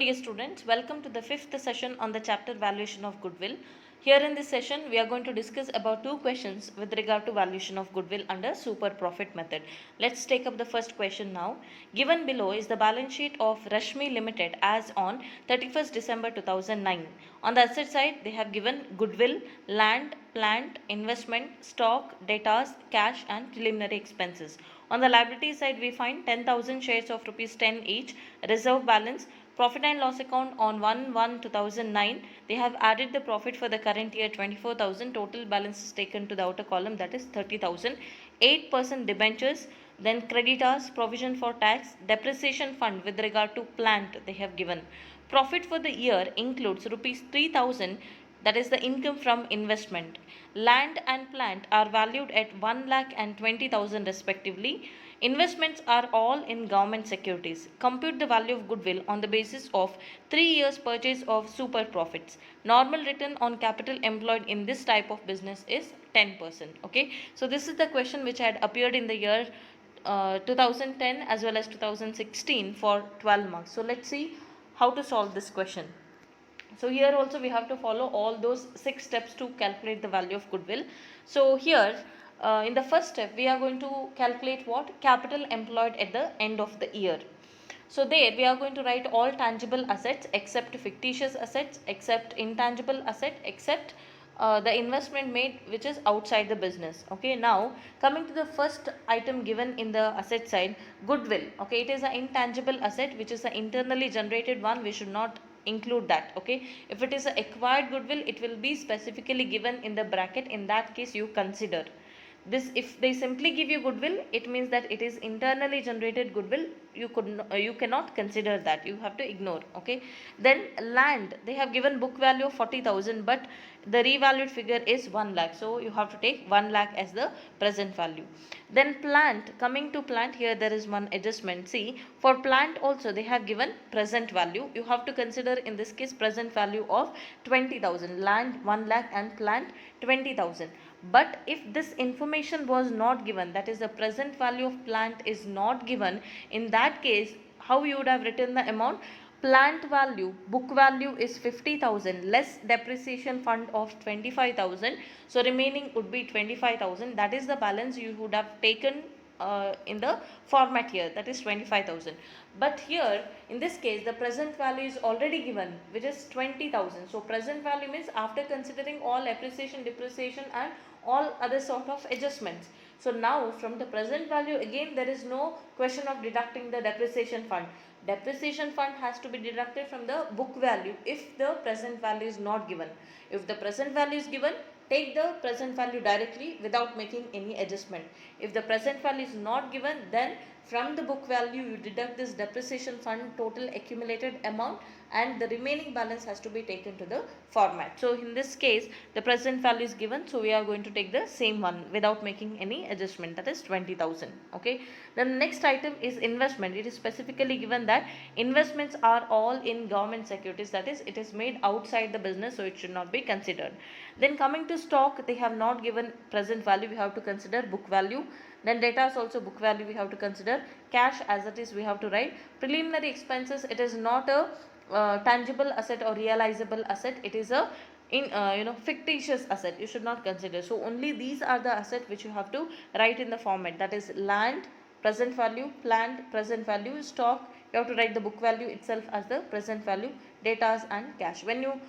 dear students, welcome to the fifth session on the chapter valuation of goodwill. Here in this session, we are going to discuss about two questions with regard to valuation of goodwill under super profit method. Let's take up the first question now. Given below is the balance sheet of Rashmi Limited as on 31st December 2009. On the asset side, they have given goodwill, land, plant, investment, stock, debtors, cash and preliminary expenses. On the liability side, we find 10,000 shares of rupees 10 each, reserve balance, profit and loss account on 1/1/2009. They have added the profit for the current year 24,000. Total balance is taken to the outer column, that is 30,000. 8% debentures, then creditors, provision for tax, depreciation fund with regard to plant they have given. Profit for the year includes rupees 3,000, that is the income from investment. Land and plant are valued at 1,20,000 respectively. Investments are all in government securities. Compute the value of goodwill on the basis of 3 years purchase of super profits. Normal return on capital employed in this type of business is 10%. Okay, so this is the question which had appeared in the year 2010 as well as 2016 for 12 marks. So let's see how to solve this question. So here also we have to follow all those 6 steps to calculate the value of goodwill. So here in the first step we are going to calculate what? Capital employed at the end of the year. So there we are going to write all tangible assets except fictitious assets, except intangible asset, except the investment made which is outside the business. Okay, now coming to the first item given in the asset side, goodwill. Okay, it is an intangible asset which is an internally generated one. We should not include that. Okay, if it is a acquired goodwill, it will be specifically given in the bracket. In that case you consider this. If they simply give you goodwill, it means that it is internally generated goodwill. You cannot consider that, you have to ignore. Okay, then land, they have given book value of 40,000 but the revalued figure is 1 lakh, so you have to take 1 lakh as the present value. Then plant, coming to plant, here there is one adjustment. See, for plant also they have given present value. You have to consider in this case present value of 20,000. Land 1 lakh and plant 20,000. But if this information was not given, that is the present value of plant is not given, in that case how you would have written the amount? Plant value, book value is 50,000 less depreciation fund of 25,000, so remaining would be 25,000. That is the balance you would have taken in the format here, that is 25,000. But here in this case the present value is already given, which is 20,000. So present value means after considering all appreciation, depreciation and all other sort of adjustments. So now from the present value again there is no question of deducting the depreciation fund. Depreciation fund has to be deducted from the book value if the present value is not given. If the present value is given, take the present value directly without making any adjustment. If the present value is not given, then from the book value you deduct this depreciation fund total accumulated amount and the remaining balance has to be taken to the format. So in this case the present value is given, so we are going to take the same one without making any adjustment, that is 20,000. Okay, then next item is investment. It is specifically given that investments are all in government securities, that is it is made outside the business, so it should not be considered. Then coming to stock, they have not given present value, we have to consider book value. Then data is also book value, we have to consider. Cash as it is we have to write. Preliminary expenses, it is not a tangible asset or realizable asset, it is a fictitious asset, you should not consider. So only these are the assets which you have to write in the format, that is land present value, plant present value, stock you have to write the book value itself as the present value, data and cash. When you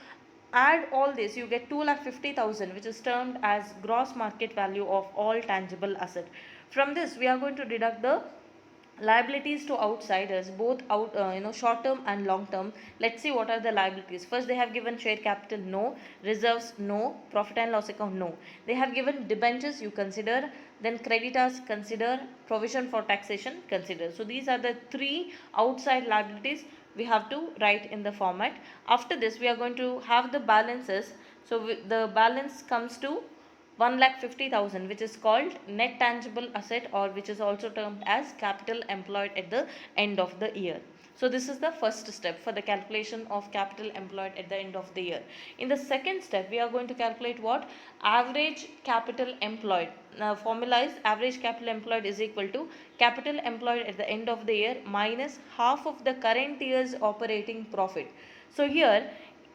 add all this you get 2,50,000, which is termed as gross market value of all tangible asset. From this we are going to deduct the liabilities to outsiders, both short term and long term. Let's see what are the liabilities. First they have given share capital, no. Reserves, no. Profit and loss account, no. They have given debentures, you consider. Then creditors, consider. Provision for taxation, consider. So these are the 3 outside liabilities we have to write in the format. After this we are going to have the balances. So the balance comes to 1,50,000, which is called net tangible asset, or which is also termed as capital employed at the end of the year. So this is the first step for the calculation of capital employed at the end of the year. In the second step, we are going to calculate what? Average capital employed. Now formula is average capital employed is equal to capital employed at the end of the year minus half of the current year's operating profit. So here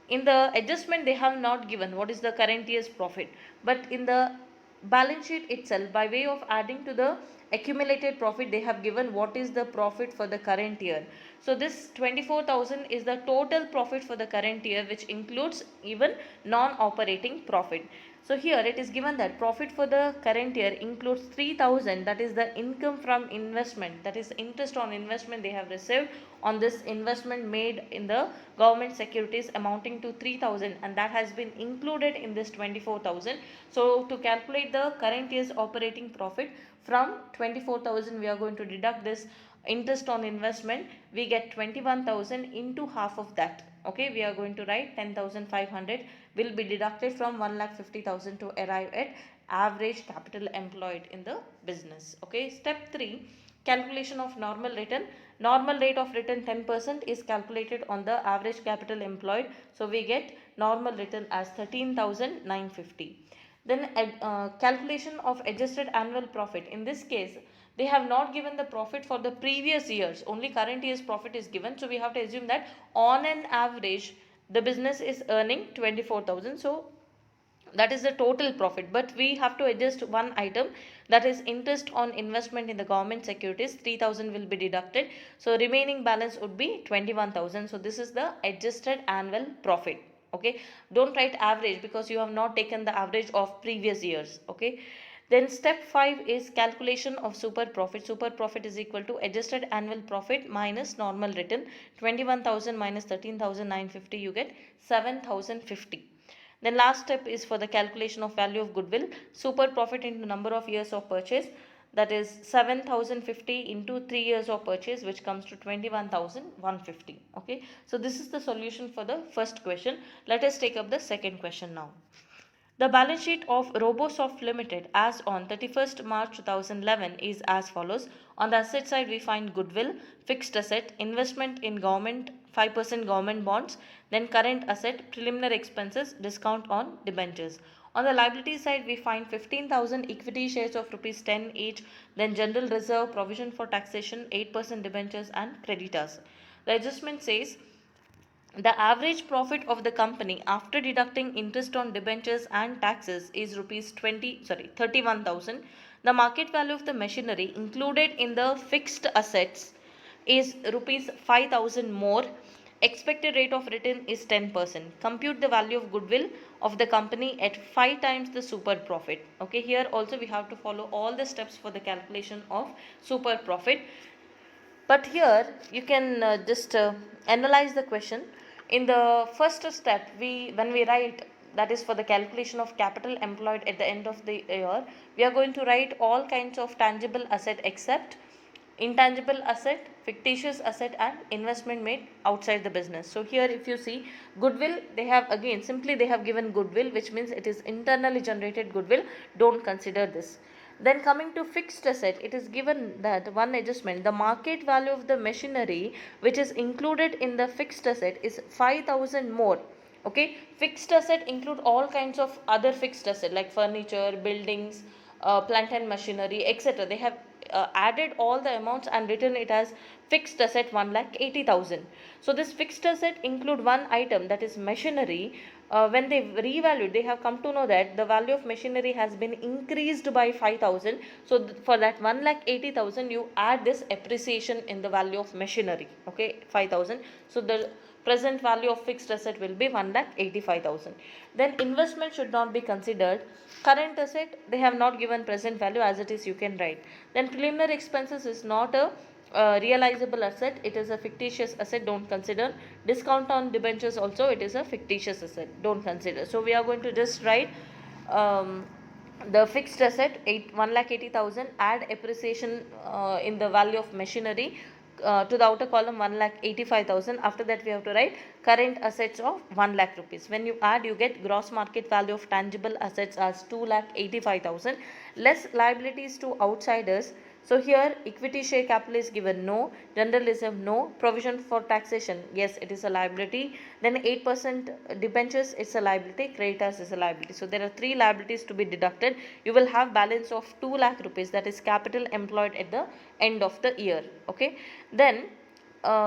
in the adjustment they have not given what is the current year's profit, but in the balance sheet itself, by way of adding to the accumulated profit, they have given what is the profit for the current year. So this 24,000 is the total profit for the current year, which includes even non-operating profit. So here it is given that profit for the current year includes 3,000, that is the income from investment, that is interest on investment they have received on this investment made in the government securities amounting to 3,000, and that has been included in this 24,000. So to calculate the current year's operating profit, from 24,000 we are going to deduct this interest on investment. We get 21,000 into half of that. Okay, we are going to write 10,500 will be deducted from 1,50,000 to arrive at average capital employed in the business. Okay, step 3, calculation of normal return. Normal rate of return 10% is calculated on the average capital employed. So we get normal return as 13,950. Then calculation of adjusted annual profit. In this case, they have not given the profit for the previous years, only current year's profit is given. So we have to assume that on an average the business is earning 24,000. So that is the total profit, but we have to adjust one item, that is interest on investment in the government securities. 3,000 will be deducted, so remaining balance would be 21,000. So this is the adjusted annual profit. Okay, don't write average because you have not taken the average of previous years. Okay, then step 5 is calculation of super profit. Super profit is equal to adjusted annual profit minus normal return. 21,000 minus 13,950, you get 7,050. Then last step is for the calculation of value of goodwill. Super profit into number of years of purchase, that is 7,050 into 3 years of purchase, which comes to 21,150. Okay, so this is the solution for the first question. Let us take up the second question now. The balance sheet of Robosoft Limited as on 31st March 2011 is as follows. On the asset side, we find goodwill, fixed asset, investment in government, 5% government bonds, then current asset, preliminary expenses, discount on debentures. On the liability side, we find 15,000 equity shares of rupees 10 each, then general reserve, provision for taxation, 8% debentures and creditors. The adjustment says the average profit of the company after deducting interest on debentures and taxes is rupees 31,000. The market value of the machinery included in the fixed assets is rupees 5,000 more. Expected rate of return is 10%. Compute the value of goodwill of the company at 5 times the super profit. Okay, here also we have to follow all the steps for the calculation of super profit. But here you can just analyze the question. In the first step, when we write, that is for the calculation of capital employed at the end of the year, we are going to write all kinds of tangible asset except intangible asset, fictitious asset and investment made outside the business. So here if you see goodwill, they have again simply they have given goodwill, which means it is internally generated goodwill. Don't consider this. Then coming to fixed asset, it is given that one adjustment, the market value of the machinery which is included in the fixed asset is 5,000 more. Okay, fixed asset include all kinds of other fixed asset like furniture, buildings, plant and machinery, etc. They have added all the amounts and written it as fixed asset 1,80,000. So this fixed asset include one item, that is machinery. When they revalued, they have come to know that the value of machinery has been increased by 5,000. So for that 1,80,000 you add this appreciation in the value of machinery. Okay, 5,000. So the present value of fixed asset will be 1,85,000. Then investment should not be considered. Current asset, they have not given present value, as it is you can write. Then preliminary expenses is not a realizable asset, it is a fictitious asset, don't consider. Discount on debentures also, it is a fictitious asset, don't consider. So we are going to just write the fixed asset 1,80,000, add appreciation in the value of machinery to the outer column 1,85,000. After that we have to write current assets of 1 lakh rupees. When you add, you get gross market value of tangible assets as 2,85,000 less liabilities to outsiders. So here equity share capital is given no, generalism no, provision for taxation, yes, it is a liability. Then 8% debentures, it's a liability, creditors is a liability. So there are three liabilities to be deducted. You will have balance of 2 lakh rupees, that is capital employed at the end of the year. Okay, then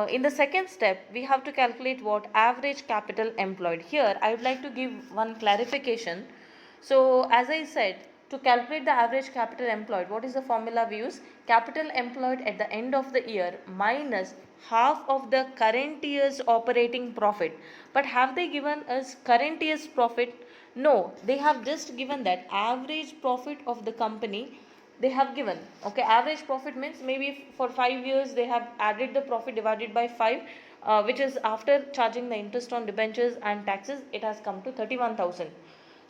in the second step we have to calculate what average capital employed. Here I would like to give one clarification. So as I said, to calculate the average capital employed, what is the formula we use? Capital employed at the end of the year minus half of the current year's operating profit. But have they given us current year's profit? No, they have just given that average profit of the company they have given. Okay, average profit means maybe for 5 years they have added the profit divided by 5, which is after charging the interest on debentures and taxes, it has come to 31,000.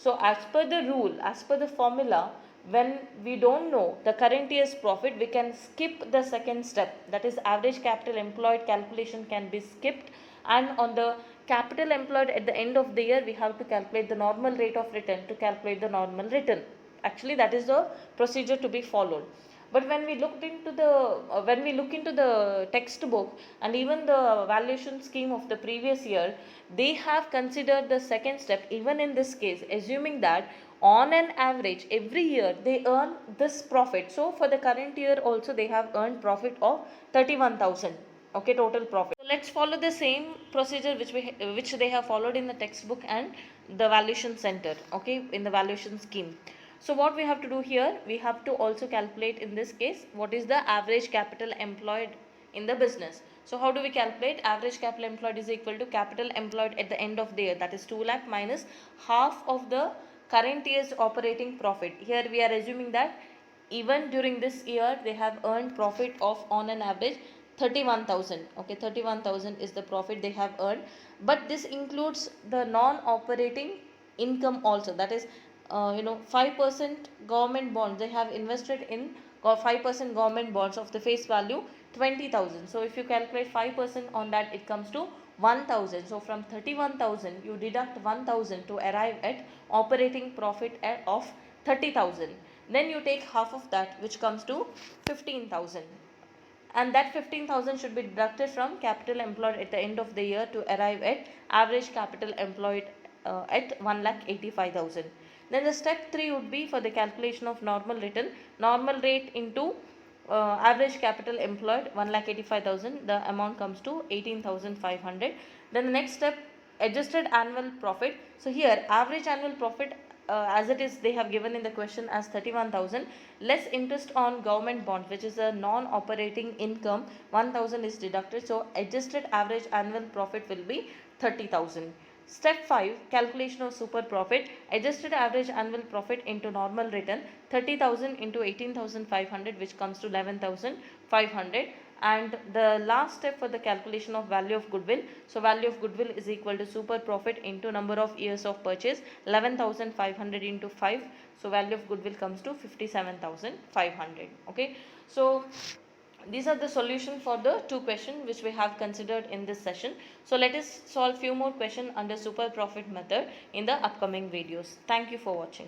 So as per the rule, as per the formula, when we don't know the current year's profit, we can skip the second step, that is average capital employed calculation can be skipped, and on the capital employed at the end of the year we have to calculate the normal rate of return to calculate the normal return. Actually that is the procedure to be followed. But when we look into the textbook and even the valuation scheme of the previous year, they have considered the second step even in this case, assuming that on an average every year they earn this profit. So for the current year also they have earned profit of 31,000. Okay, total profit. So let's follow the same procedure which they have followed in the textbook and the valuation center. Okay, in the valuation scheme. So what we have to do here, we have to also calculate in this case what is the average capital employed in the business. So how do we calculate? Average capital employed is equal to capital employed at the end of the year, that is 2 lakh minus half of the current year's operating profit. Here we are assuming that even during this year they have earned profit of on an average 31,000. Okay, 31,000 is the profit they have earned, but this includes the non-operating income also, that is 5% government bonds they have invested in, 5% government bonds of the face value 20,000. So if you calculate 5% on that, it comes to 1,000. So from 31,000 you deduct 1,000 to arrive at operating profit of 30,000. Then you take half of that, which comes to 15,000, and that 15,000 should be deducted from capital employed at the end of the year to arrive at average capital employed at 1,85,000. Then the step 3 would be for the calculation of normal return, normal rate into average capital employed 1,85,000, the amount comes to 18,500. Then the next step, adjusted annual profit. So here average annual profit as it is they have given in the question as 31,000 less interest on government bonds, which is a non-operating income, 1,000 is deducted. So adjusted average annual profit will be 30,000. Step 5, calculation of super profit, adjusted average annual profit into normal return, 30,000 into 18,500, which comes to 11,500. And the last step for the calculation of value of goodwill. So value of goodwill is equal to super profit into number of years of purchase, 11,500 into 5. So value of goodwill comes to 57,500. Okay, so these are the solution for the two questions which we have considered in this session. So let us solve few more questions under super profit method in the upcoming videos. Thank you for watching.